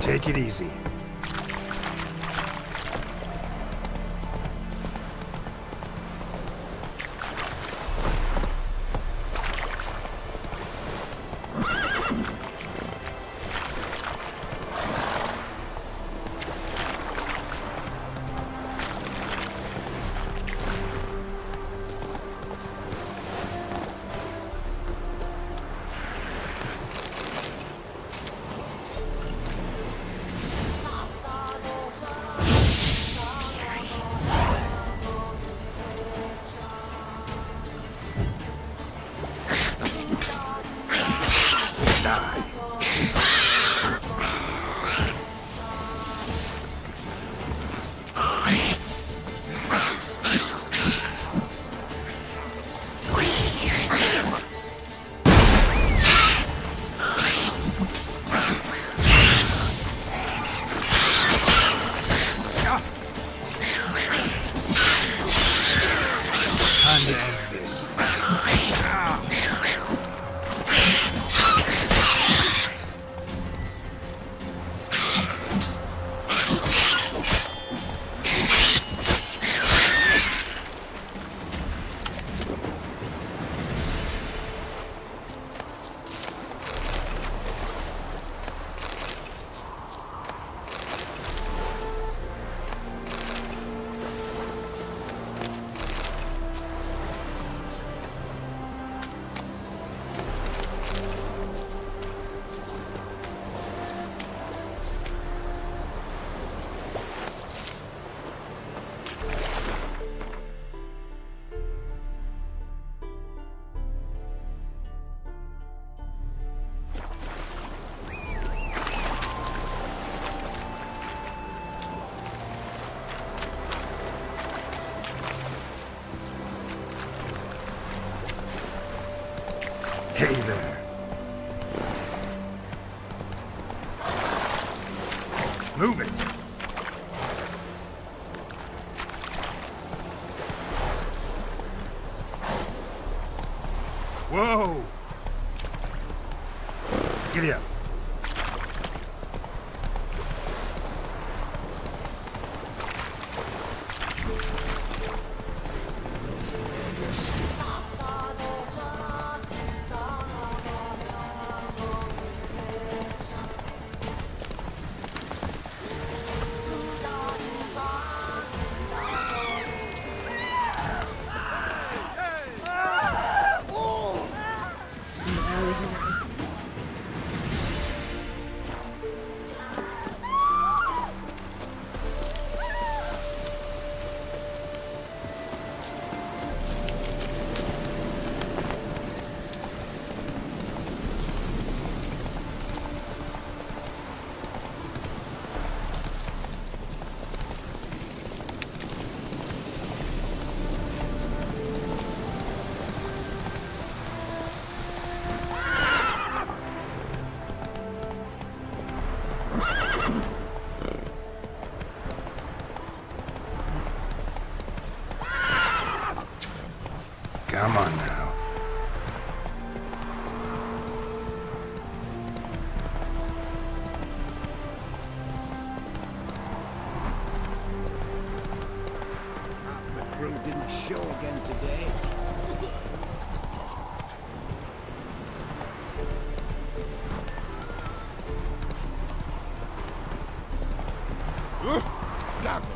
Take it easy. Hey there. Move it. Whoa. Giddy up. Come on now. Half the crew didn't show again today. Damn it.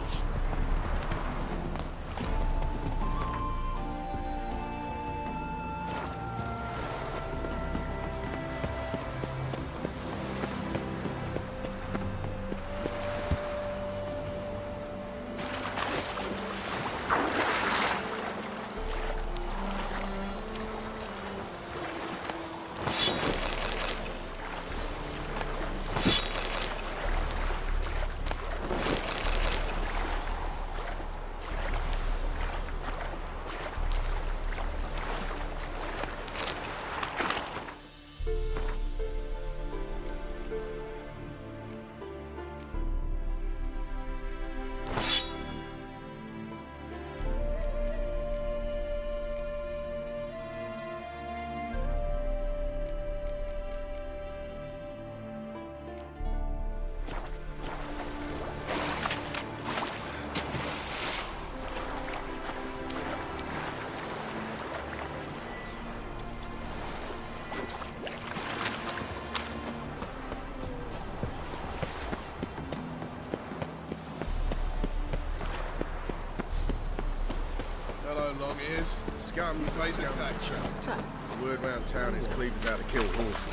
long ears. Scum pay the tax. Tax? The word round town is Cleaver's out to kill horses.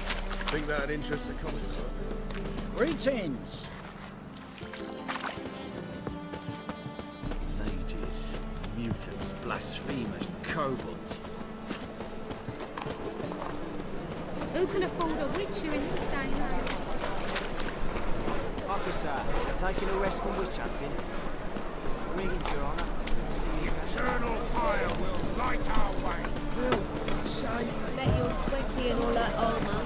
Think that'd interest the commodore? Greetings. Mages, mutants, blasphemers, kobolds. Who can afford a witcher in this day and age? Officer, taking a rest from witch hunting. Greetings, Your Honour. Eternal fire will light our way. Bet you're sweaty in all that armour.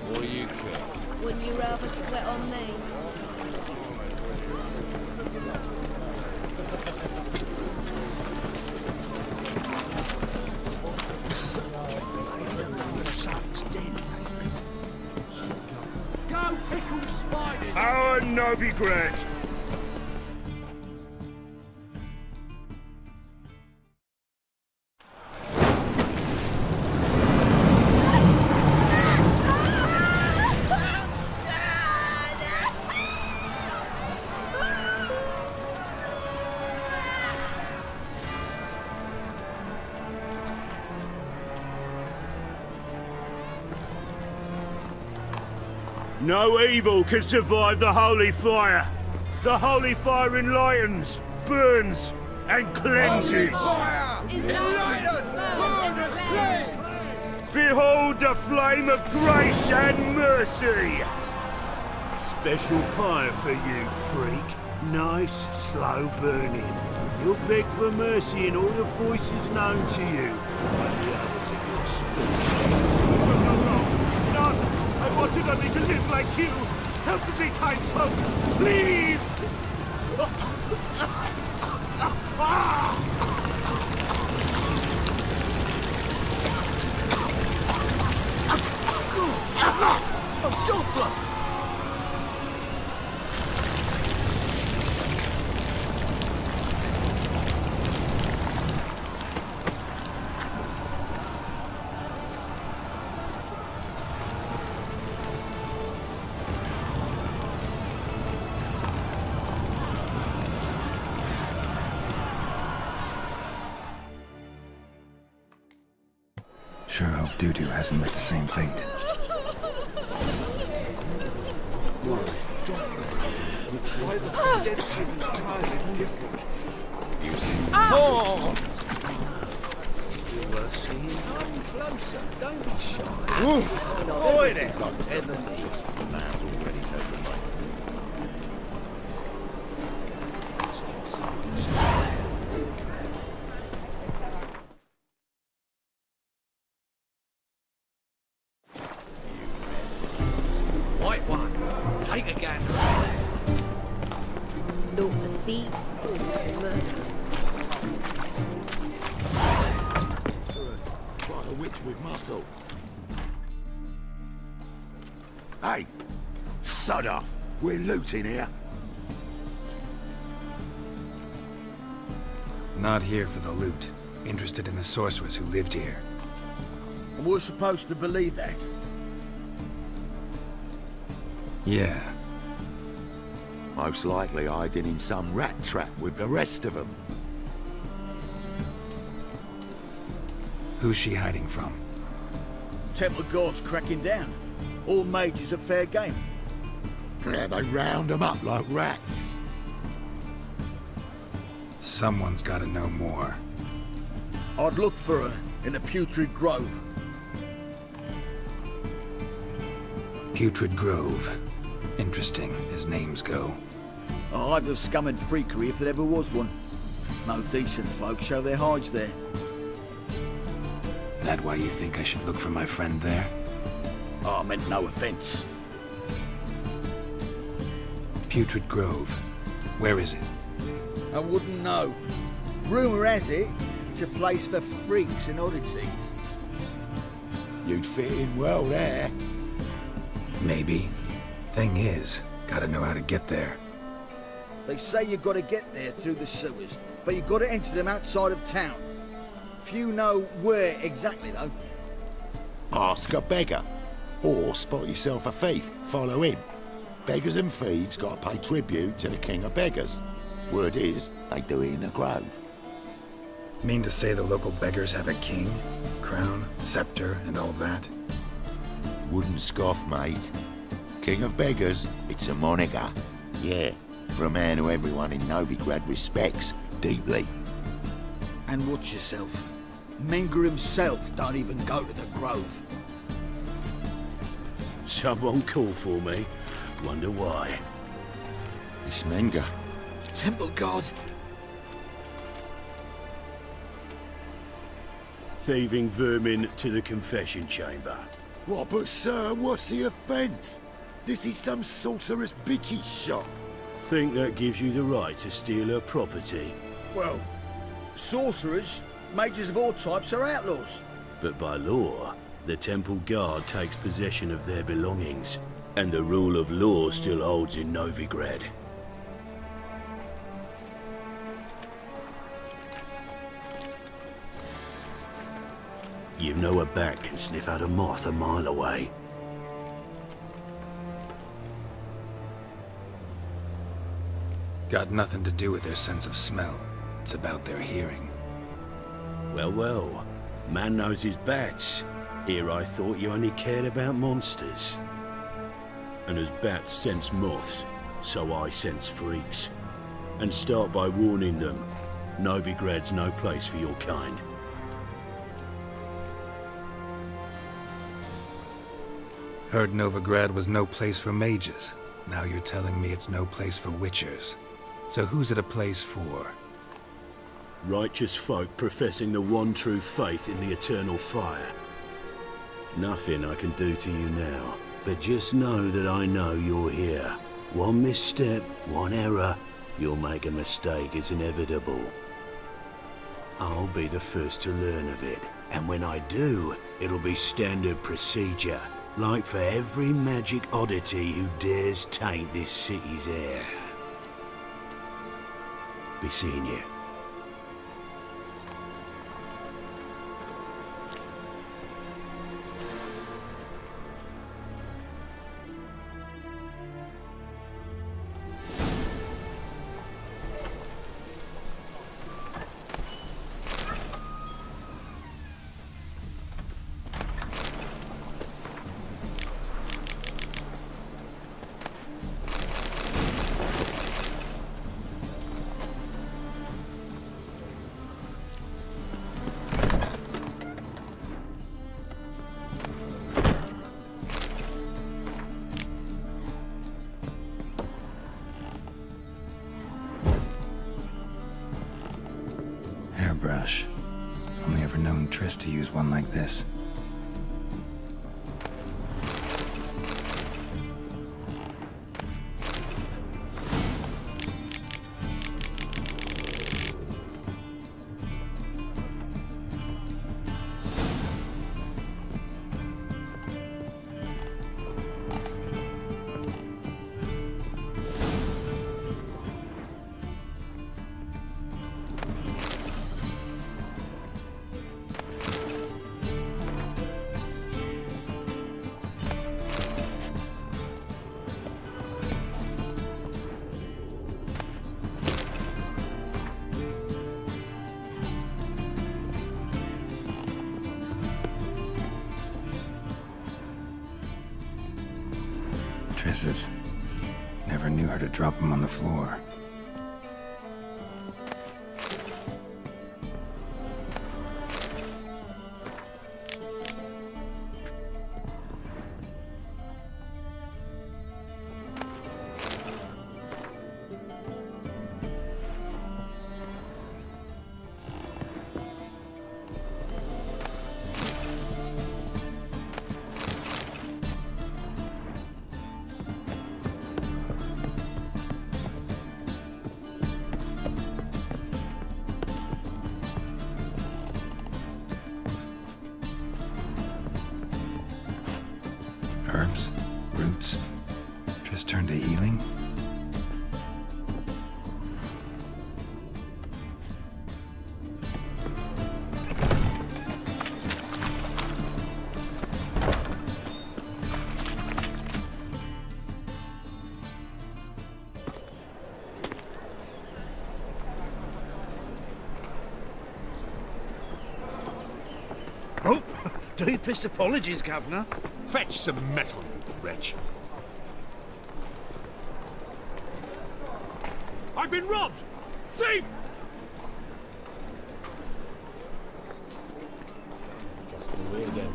What do you care? Wouldn't you rather sweat on me? Go pickle spiders! Our Novigrad! No evil can survive the holy fire. The holy fire enlightens, burns, and cleanses. Behold the flame of grace and mercy. Special pyre for you, freak. Nice, slow burning. You'll beg for mercy in all the voices known to you by the others of your species. No! I wanted only to live like you. Help me, kind folk, please! A Doppler! Sure hope Doo-Doo hasn't met the same fate. Why the stench is entirely different. Worth seeing. Come closer. Don't be shy. Boy there! Heavens. Man's already taken my White one, take a gander. Naught but thieves, fools and murderers. Try a witch with muscle. Hey! Sod off! We're looting here. Not here for the loot. Interested in the sorceress who lived here. And we're supposed to believe that. Yeah. Most likely hiding in some rat trap with the rest of them. Who's she hiding from? Temple Guard's cracking down. All mages are fair game. Yeah, they round them up like rats. Someone's gotta know more. I'd look for her in the Putrid Grove. Putrid Grove. Interesting, as names go. A hive of scum and freakery if there ever was one. No decent folk show their hides there. That why you think I should look for my friend there? I meant no offence. Putrid Grove. Where is it? I wouldn't know. Rumour has it, it's a place for freaks and oddities. You'd fit in well there. Maybe. Thing is, gotta know how to get there. They say you gotta get there through the sewers, but you gotta enter them outside of town. Few know where exactly, though. Ask a beggar. Or spot yourself a thief, follow him. Beggars and thieves gotta pay tribute to the king of beggars. Word is, they do it in the grove. Mean to say the local beggars have a king, crown, scepter, and all that? Wouldn't scoff, mate. King of beggars, it's a moniker. Yeah, for a man who everyone in Novigrad respects deeply. And watch yourself. Menger himself don't even go to the Grove. Someone call for me. Wonder why. It's Menger. Temple God. Thieving vermin to the confession chamber. What, but sir, what's the offence? This is some sorcerer's bitchy shop. Think that gives you the right to steal her property? Well, sorcerers, mages of all types are outlaws. But by law, the temple guard takes possession of their belongings, and the rule of law still holds in Novigrad. You know a bat can sniff out a moth a mile away. Got nothing to do with their sense of smell. It's about their hearing. Well, well, man knows his bats. Here I thought you only cared about monsters. And as bats sense moths, so I sense freaks. And start by warning them, Novigrad's no place for your kind. Heard Novigrad was no place for mages. Now you're telling me it's no place for witchers. So who's it a place for? Righteous folk professing the one true faith in the eternal fire. Nothing I can do to you now, but just know that I know you're here. One misstep, one error, you'll make a mistake, it's inevitable. I'll be the first to learn of it, and when I do, it'll be standard procedure. Like for every magic oddity who dares taint this city's air. Be seeing you. Hairbrush. Only ever known Triss to use one like this. Triss's. Never knew her to drop them on the floor. Deepest apologies, Governor. Fetch some metal, you wretch. I've been robbed! Thief! Busting away again.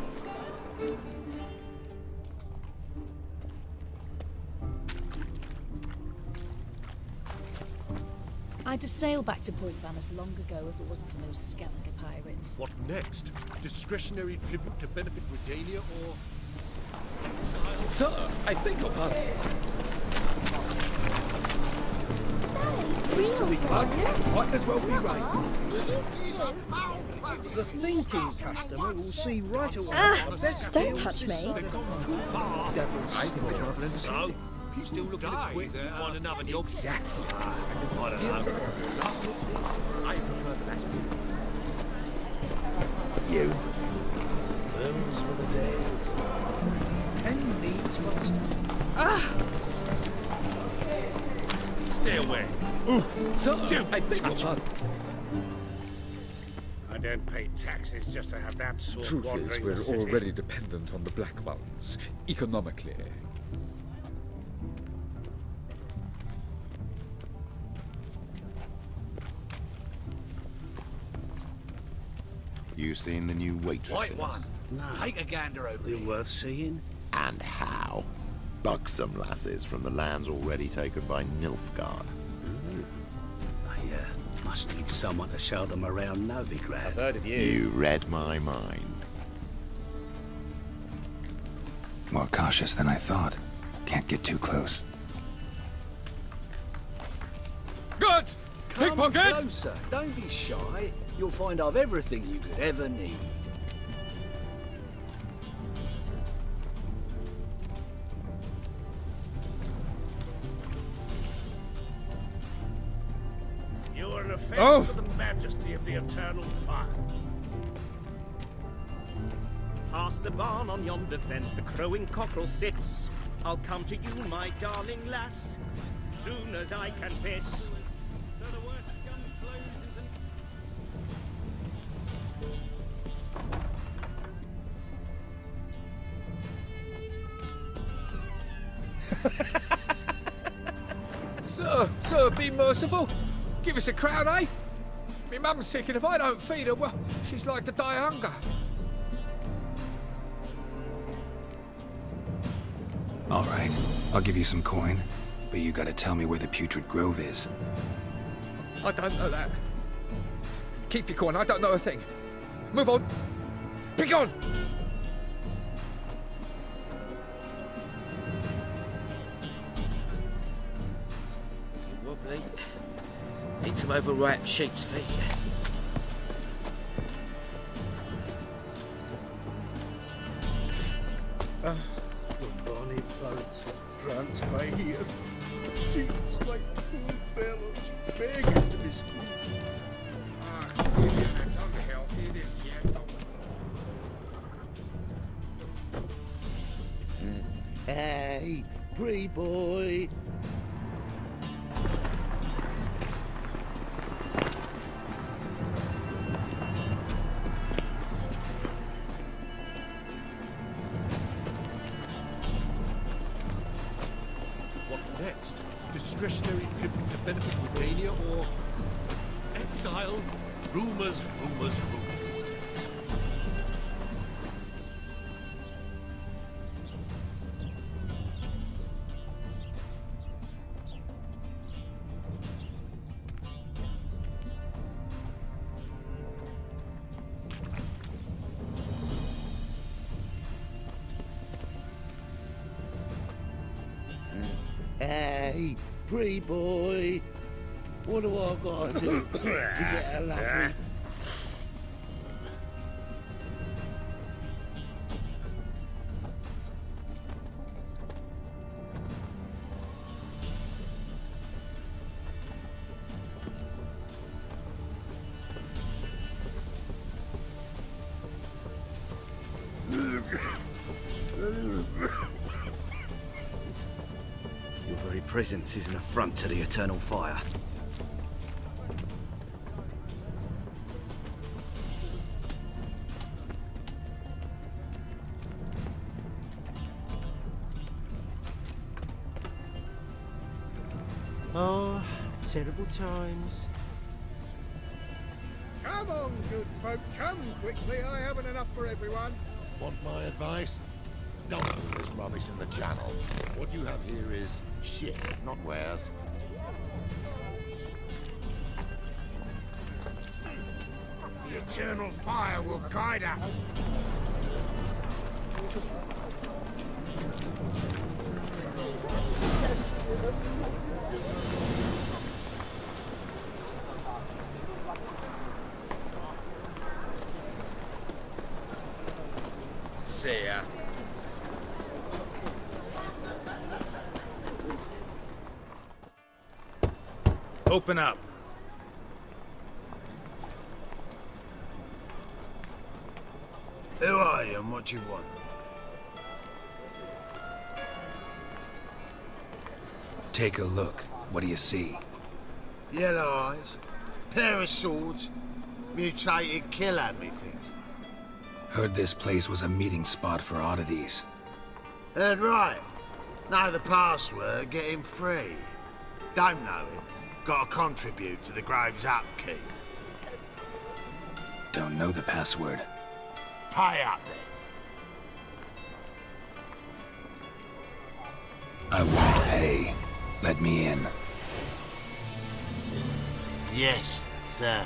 I'd have sailed back to Point Vannis long ago if it wasn't for those Skellinger pirates. What next? Discretionary tribute to benefit Regalia or... Sir, I beg your pardon. Used to be bug. Might as well be right. The thinking customer will see right away. the best Don't deals touch this me. side of the I think we're travelling to so, you still looking to quit on another job? Exactly. I don't know. I prefer the latter. You. Those were the days. Pen needs must. Stay away. Sir, I beg your pardon. I don't pay taxes just to have that sort Truth is, wandering we're the city. already dependent on the Black Ones, economically. You seen the new waitresses? White one. No. Take a gander over They're there. worth seeing. And how? Buxom lasses from the lands already taken by Nilfgaard. They must need someone to show them around Novigrad. Heard of You read my mind. More cautious than I thought. Can't get too close. Good! Come Pickpocket! closer. Don't be shy. You'll find I've everything you could ever need. You are an offense to the majesty of the eternal fire. Past the barn on yonder fence, the crowing cockerel sits. I'll come to you, my darling lass, soon as I can piss. So the worst scum flows into... Sir, be merciful. Give us a crown, eh? Me mum's sick, and if I don't feed her, well, she's like to die of hunger. All right, I'll give you some coin, but you gotta tell me where the Putrid Grove is. I don't know that. Keep your coin, I don't know a thing. Move on. Be gone! Wobbly. Need some overripe sheep's feet. The bonny boats, drunks by here. Teams like food bellows, begging to be squeezed. That's unhealthy, this yet. Hey, Bree boy. What next? Discretionary tribute to benefit Regalia or exile? Rumors, rumors, rumors. Hey, Bree boy. What do I gotta do to get a lovely... Your very presence is an affront to the eternal fire. Oh, terrible times. Come on, good folk, come quickly. I haven't enough for everyone. Want my advice? Dump all this rubbish in the channel. What you have here is shit, not wares. The eternal fire will guide us. See ya. Open up. Who are you and what you want? Take a look. What do you see? Yellow eyes, pair of swords, mutated killer, methinks. Heard this place was a meeting spot for oddities. Heard right. Know the password, get him free. Don't know it, gotta contribute to the Grave's upkeep. Don't know the password. Pay up then. I won't pay. Let me in. Yes, sir.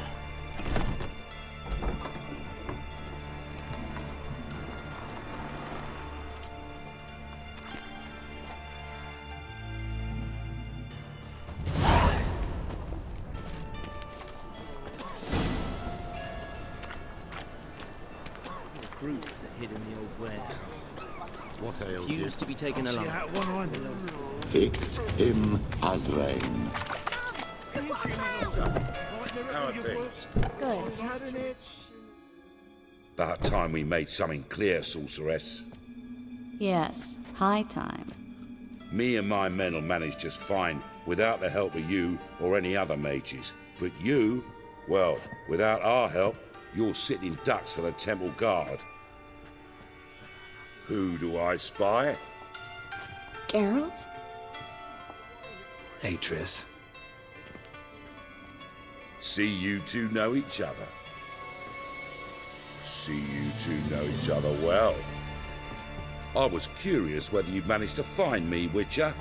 Brute that hid in the old warehouse. What ails you? Used to be taken along. Picked him as rain. How are things? Good. About time we made something clear, sorceress. Yes, high time. Me and my men will manage just fine without the help of you or any other mages. But you, well, without our help, you're sitting ducks for the temple guard. Who do I spy? Geralt? Hey, Triss. See you two know each other. See you two know each other well. I was curious whether you'd managed to find me, Witcher.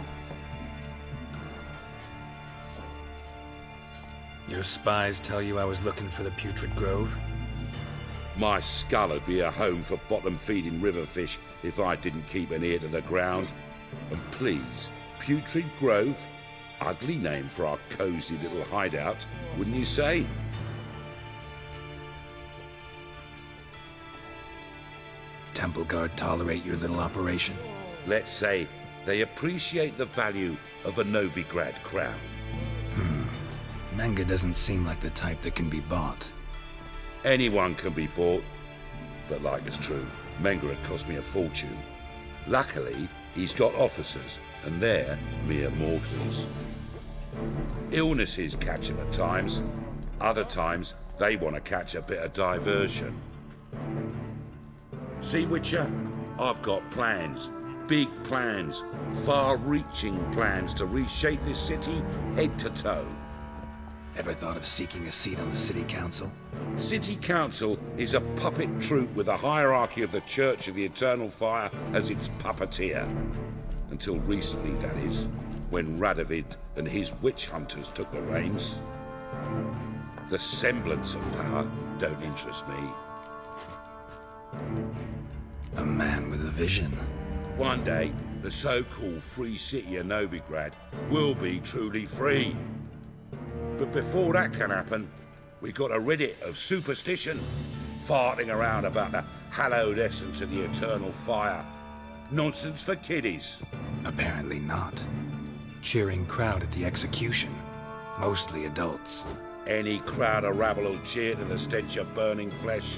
Your spies tell you I was looking for the Putrid Grove? My skull would be a home for bottom-feeding river fish if I didn't keep an ear to the ground. And please, Putrid Grove? Ugly name for our cosy little hideout, wouldn't you say? Temple Guard tolerate your little operation? Let's say they appreciate the value of a Novigrad crown. Manga doesn't seem like the type that can be bought. Anyone can be bought, but like it's true, Menga had cost me a fortune. Luckily, he's got officers, and they're mere mortals. Illnesses catch him at times. Other times, they want to catch a bit of diversion. See, Witcher? I've got plans. Big plans. Far-reaching plans to reshape this city head to toe. Ever thought of seeking a seat on the city council? City Council is a puppet troupe with a hierarchy of the Church of the Eternal Fire as its puppeteer. Until recently, that is, when Radovid and his witch hunters took the reins. The semblance of power don't interest me. A man with a vision. One day, the so-called free city of Novigrad will be truly free. But before that can happen, we got to rid it of superstition, farting around about the hallowed essence of the eternal fire. Nonsense for kiddies. Apparently not. Cheering crowd at the execution. Mostly adults. Any crowd of rabble will cheer to the stench of burning flesh.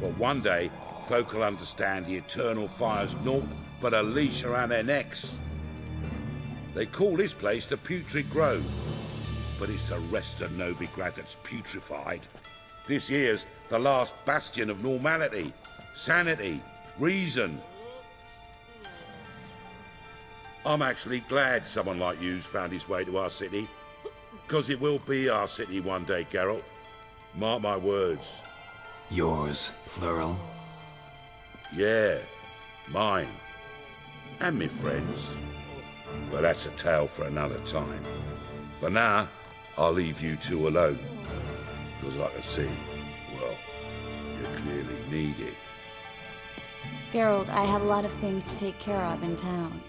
But one day, folk will understand the eternal fire's naught but a leash around their necks. They call this place the Putrid Grove. But it's the rest of Novigrad that's putrefied. This here's the last bastion of normality, sanity, reason. I'm actually glad someone like you's found his way to our city. Because it will be our city one day, Geralt. Mark my words. Yours, plural? Yeah, mine. And me friends. But that's a tale for another time. For now, I'll leave you two alone. Because I can see, well, you clearly need it. Geralt, I have a lot of things to take care of in town.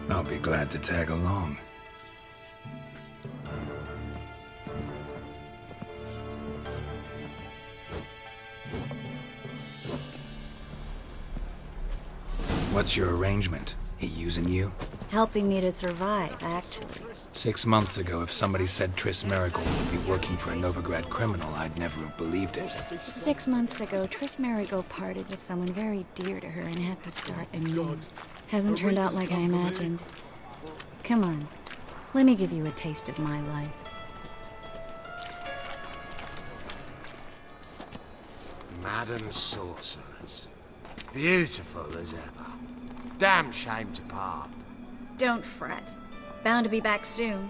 I'll be glad to tag along. What's your arrangement? He using you? Helping me to survive, actually. 6 months ago, if somebody said Triss Merigold would be working for a Novigrad criminal, I'd never have believed it. 6 months ago, Triss Merigold parted with someone very dear to her and had to start anew. Hasn't turned out like I imagined. Come on, let me give you a taste of my life. Madam Sorceress. Beautiful as ever. Damn shame to part. Don't fret. Bound to be back soon.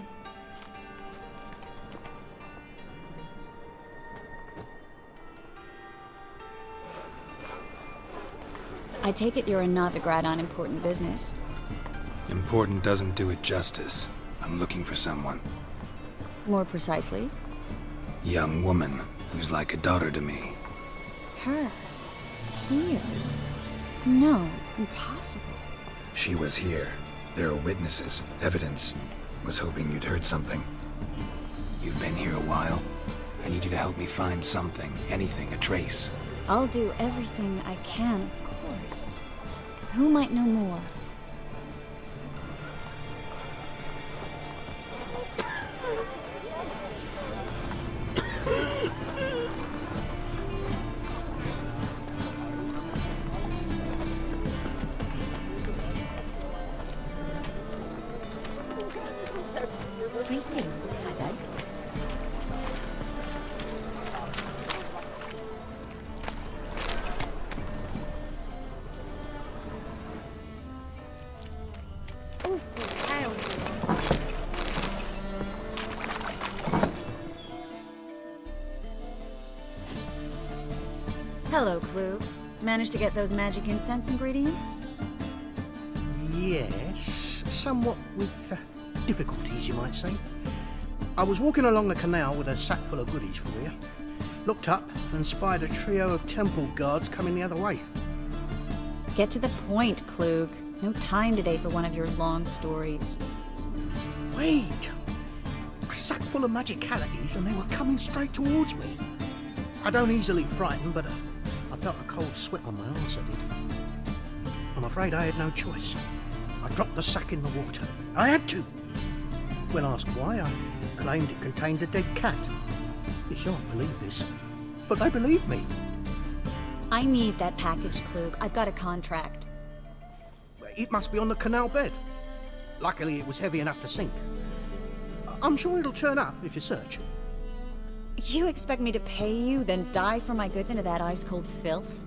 I take it you're in Novigrad on important business. Important doesn't do it justice. I'm looking for someone. More precisely? Young woman who's like a daughter to me. Her? Here? No, impossible. She was here. There are witnesses, evidence. Was hoping you'd heard something. You've been here a while. I need you to help me find something, anything, a trace. I'll do everything I can, of course. Who might know more? Greetings, Haggard. Awful tale. Hello, Clue. Managed to get those magic incense ingredients? Yes, somewhat with difficulties, you might say. I was walking along the canal with a sack full of goodies for you. Looked up and spied a trio of temple guards coming the other way. Get to the point, Klug. No time today for one of your long stories. Wait! A sack full of magicalities and they were coming straight towards me. I don't easily frighten, but I felt a cold sweat on my arse, I did. I'm afraid I had no choice. I dropped the sack in the water. I had to. When asked why, I claimed it contained a dead cat. You shan't believe this, but they believed me. I need that package, Klug. I've got a contract. It must be on the canal bed. Luckily, it was heavy enough to sink. I'm sure it'll turn up if you search. You expect me to pay you, then dive for my goods into that ice-cold filth?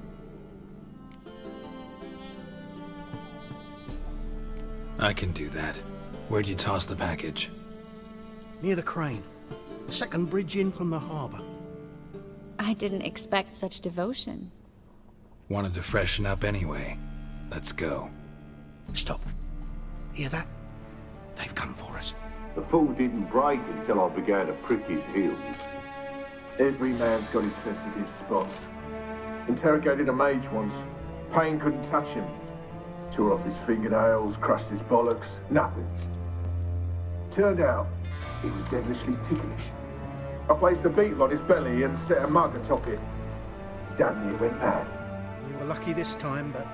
I can do that. Where'd you toss the package? Near the crane. Second bridge in from the harbour. I didn't expect such devotion. Wanted to freshen up anyway. Let's go. Stop. Hear that? They've come for us. The fall didn't break until I began to prick his heels. Every man's got his sensitive spots. Interrogated a mage once. Pain couldn't touch him. Tore off his fingernails, crushed his bollocks, nothing. Turned out, he was devilishly ticklish. I placed a beetle on his belly and set a mug atop it. Damn near went mad. We were lucky this time, but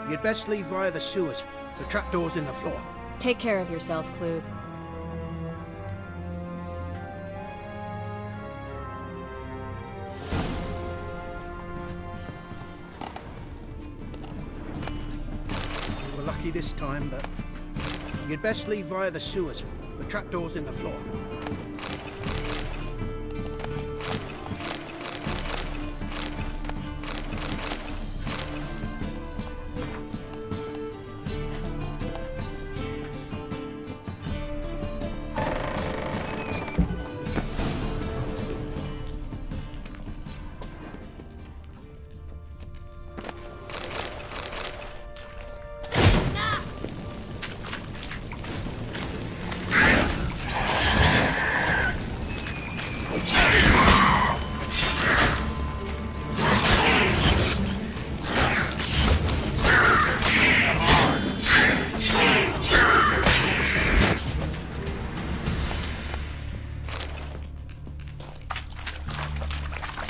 you'd best leave via the sewers. The trapdoor's in the floor. Take care of yourself, Klug. We were lucky this time, but you'd best leave via the sewers. The trapdoor's in the floor.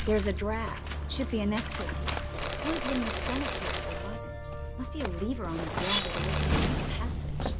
There's a draft. Should be an exit. Would have been the cemetery if it wasn't. Must be a lever on this wall that opens the passage.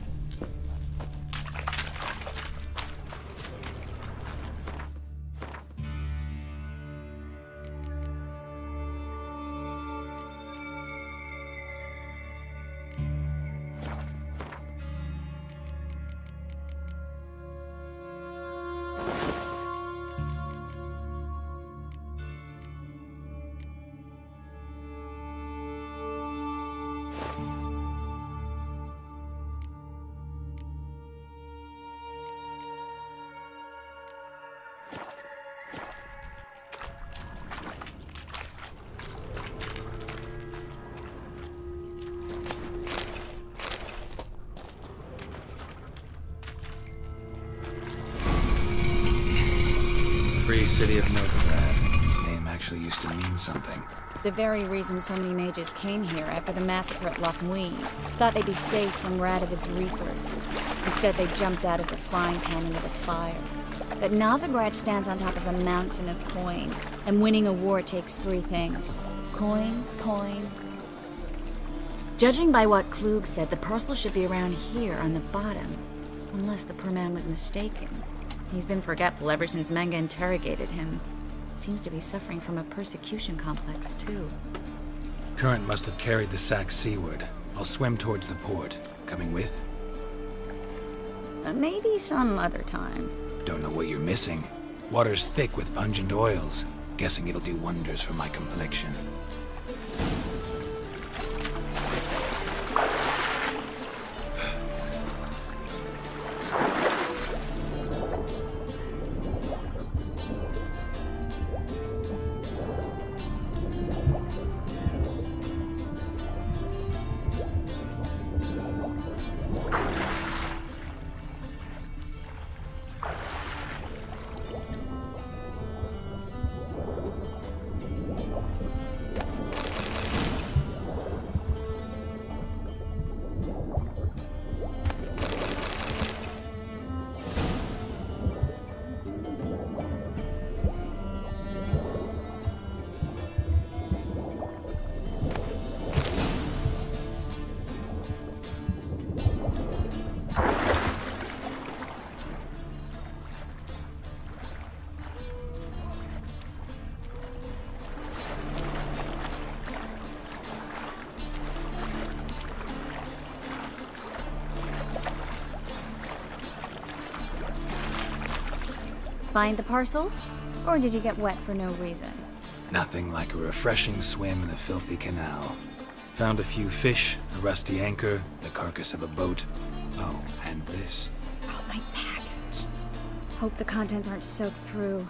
Free city of Novigrad. Name actually used to mean something. The very reason so many mages came here after the massacre at Loch Muin. Thought they'd be safe from Radovid's reapers. Instead, they jumped out of the frying pan into the fire. But Novigrad stands on top of a mountain of coin, and winning a war takes three things. Coin, coin. Judging by what Klug said, the parcel should be around here on the bottom. Unless the poor man was mistaken. He's been forgetful ever since Manga interrogated him. Seems to be suffering from a persecution complex, too. Current must have carried the sack seaward. I'll swim towards the port. Coming with? Maybe some other time. Don't know what you're missing. Water's thick with pungent oils. Guessing it'll do wonders for my complexion. Find the parcel? Or did you get wet for no reason? Nothing like a refreshing swim in a filthy canal. Found a few fish, a rusty anchor, the carcass of a boat. Oh, and this. Oh, my package. Hope the contents aren't soaked through.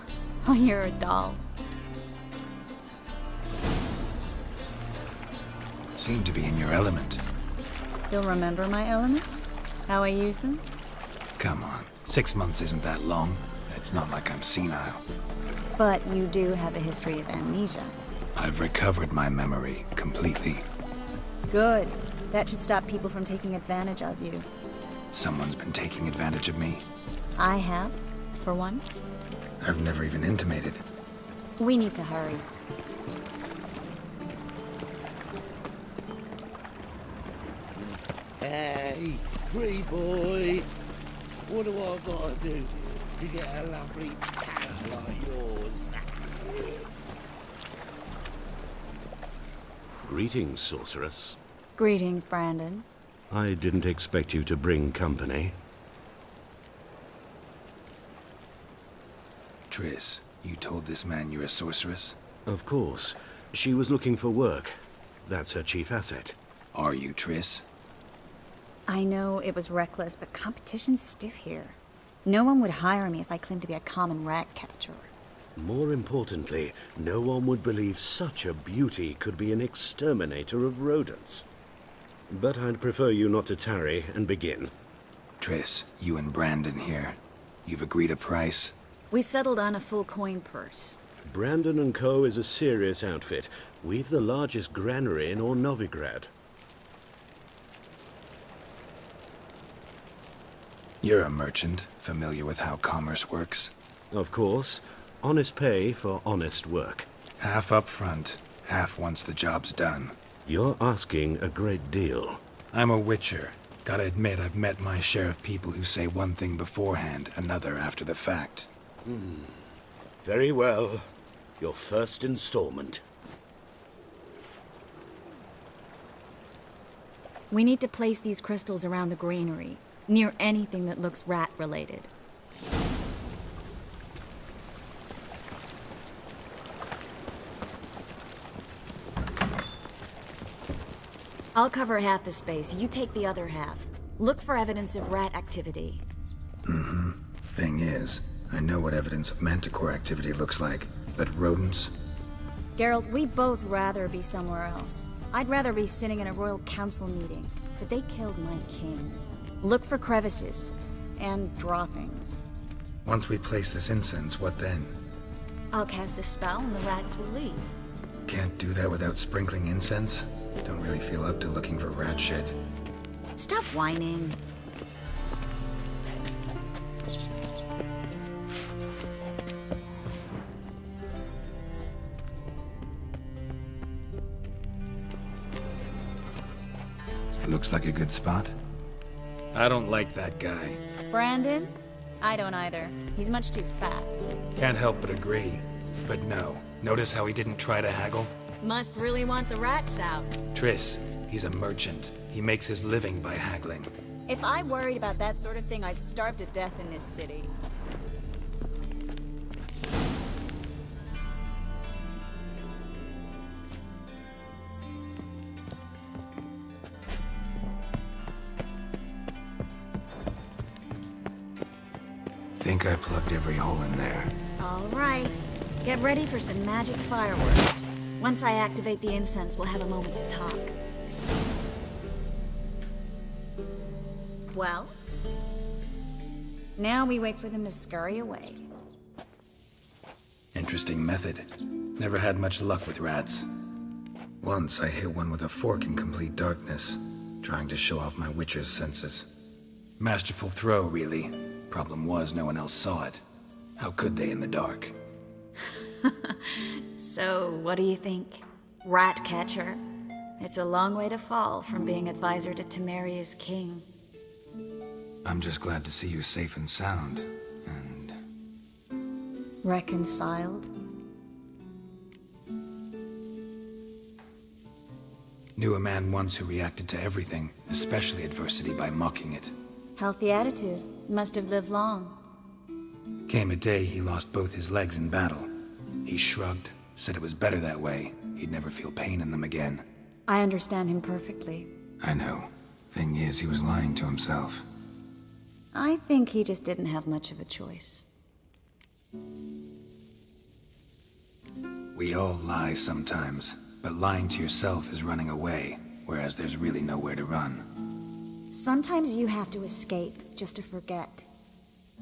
Oh, you're a doll. Seem to be in your element. Still remember my elements? How I use them? Come on, 6 months isn't that long. It's not like I'm senile. But you do have a history of amnesia. I've recovered my memory completely. Good. That should stop people from taking advantage of you. Someone's been taking advantage of me. I have, for one. I've never even intimated. We need to hurry. Hey, free boy. What do I gotta do to get a lovely cat like yours? Greetings, sorceress. Greetings, Brandon. I didn't expect you to bring company. Triss, you told this man you're a sorceress? Of course. She was looking for work. That's her chief asset. Are you, Triss? I know it was reckless, but competition's stiff here. No one would hire me if I claimed to be a common rat catcher. More importantly, no one would believe such a beauty could be an exterminator of rodents. But I'd prefer you not to tarry and begin. Triss, you and Brandon here. You've agreed a price? We settled on a full coin purse. Brandon & Co. is a serious outfit. We've the largest granary in all Novigrad. You're a merchant, familiar with how commerce works? Of course. Honest pay for honest work. Half up front, half once the job's done. You're asking a great deal. I'm a witcher. Gotta admit, I've met my share of people who say one thing beforehand, another after the fact. Very well. Your first installment. We need to place these crystals around the granary, near anything that looks rat-related. I'll cover half the space, you take the other half. Look for evidence of rat activity. Thing is, I know what evidence of manticore activity looks like, but rodents? Geralt, we'd both rather be somewhere else. I'd rather be sitting in a royal council meeting, but they killed my king. Look for crevices and droppings. Once we place this incense, what then? I'll cast a spell and the rats will leave. Can't do that without sprinkling incense? Don't really feel up to looking for rat shit. Stop whining. Looks like a good spot. I don't like that guy. Brandon? I don't either. He's much too fat. Can't help but agree. But no. Notice how he didn't try to haggle? Must really want the rats out. Triss, he's a merchant. He makes his living by haggling. If I worried about that sort of thing, I'd starve to death in this city. Think I plugged every hole in there. All right. Get ready for some magic fireworks. Once I activate the incense, we'll have a moment to talk. Well? Now we wait for them to scurry away. Interesting method. Never had much luck with rats. Once I hit one with a fork in complete darkness, trying to show off my witcher's senses. Masterful throw, really. Problem was, no one else saw it. How could they in the dark? So, what do you think? Rat catcher? It's a long way to fall from being advisor to Temeria's king. I'm just glad to see you safe and sound, and... Reconciled? Knew a man once who reacted to everything, especially adversity, by mocking it. Healthy attitude. Must have lived long. Came a day he lost both his legs in battle. He shrugged, said it was better that way. He'd never feel pain in them again. I understand him perfectly. I know. Thing is, he was lying to himself. I think he just didn't have much of a choice. We all lie sometimes, but lying to yourself is running away, whereas there's really nowhere to run. Sometimes you have to escape just to forget.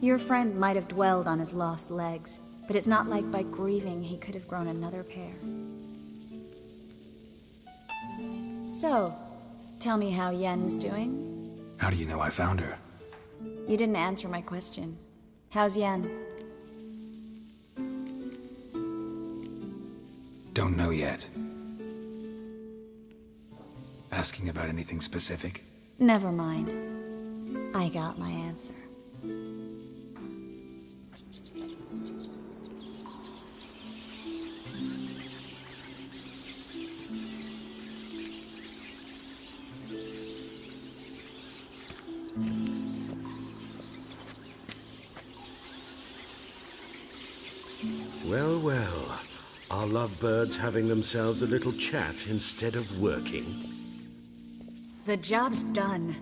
Your friend might have dwelled on his lost legs, but it's not like by grieving he could have grown another pair. So, tell me how Yen's doing? How do you know I found her? You didn't answer my question. How's Yen? Don't know yet. Asking about anything specific? Never mind. I got my answer. Well, well. Are lovebirds having themselves a little chat instead of working? The job's done.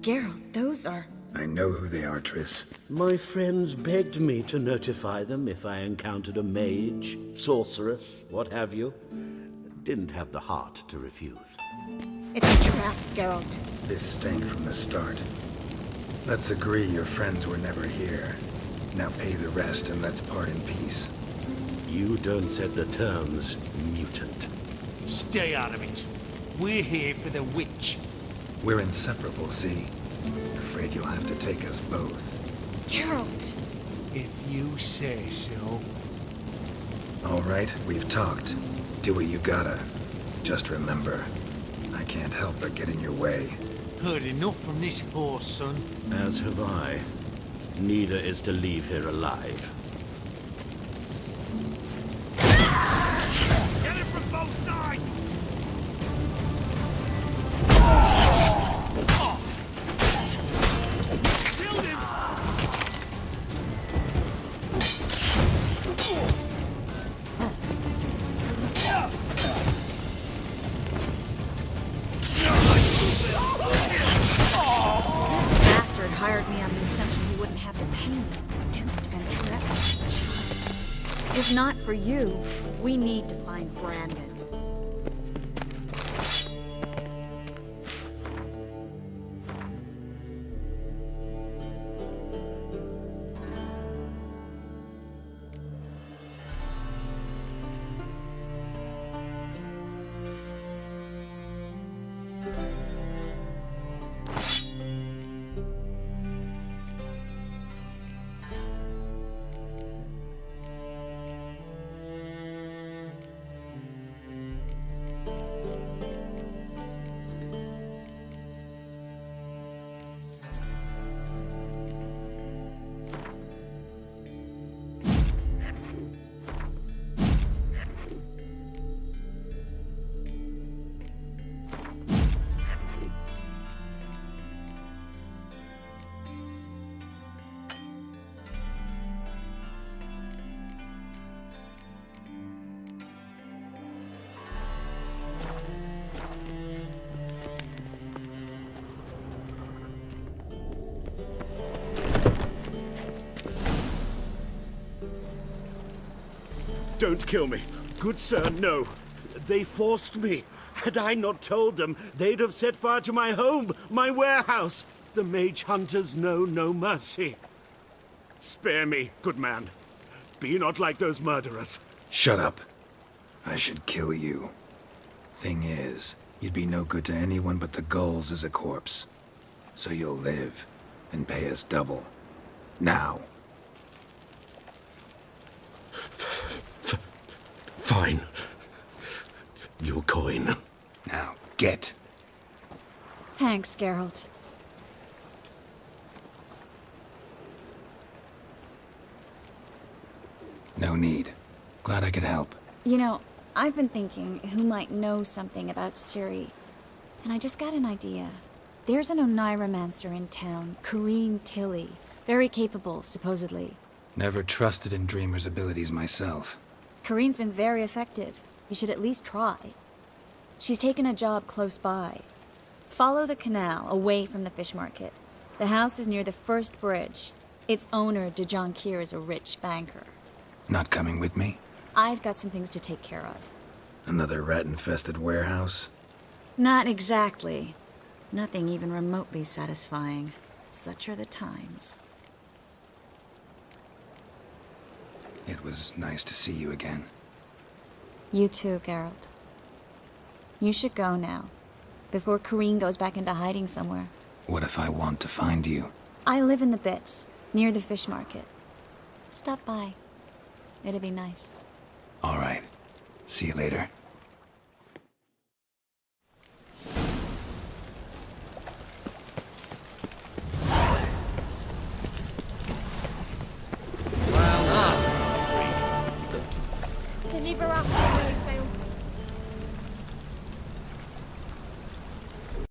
Geralt, those are... I know who they are, Triss. My friends begged me to notify them if I encountered a mage, sorceress, what have you. Didn't have the heart to refuse. It's a trap, Geralt. This stank from the start. Let's agree your friends were never here. Now pay the rest and let's part in peace. You don't set the terms, mutant. Stay out of it. We're here for the witch. We're inseparable, see? Afraid you'll have to take us both. Geralt! If you say so. All right, we've talked. Do what you gotta. Just remember, I can't help but get in your way. Heard enough from this horse, son. As have I. Neither is to leave here alive. Get it from both sides! Killed him! Bastard hired me on the assumption he wouldn't have to pay me. Duped and trapped. If not for you, we need to find Brandon. Don't kill me. Good sir, no. They forced me. Had I not told them, they'd have set fire to my home, my warehouse. The mage hunters know no mercy. Spare me, good man. Be not like those murderers. Shut up. I should kill you. Thing is, you'd be no good to anyone but the gulls as a corpse. So you'll live and pay us double. Now. Fine. Your coin. Now, get. Thanks, Geralt. No need. Glad I could help. You know, I've been thinking who might know something about Ciri. And I just got an idea. There's an Oneiromancer in town, Corrine Tilly. Very capable, supposedly. Never trusted in Dreamer's abilities myself. Corrine's been very effective. You should at least try. She's taken a job close by. Follow the canal, away from the fish market. The house is near the first bridge. Its owner, de Jonquier, is a rich banker. Not coming with me? I've got some things to take care of. Another rat-infested warehouse? Not exactly. Nothing even remotely satisfying. Such are the times. It was nice to see you again. You too, Geralt. You should go now, before Corrine goes back into hiding somewhere. What if I want to find you? I live in the Bits, near the fish market. Stop by. It'd be nice. All right. See you later.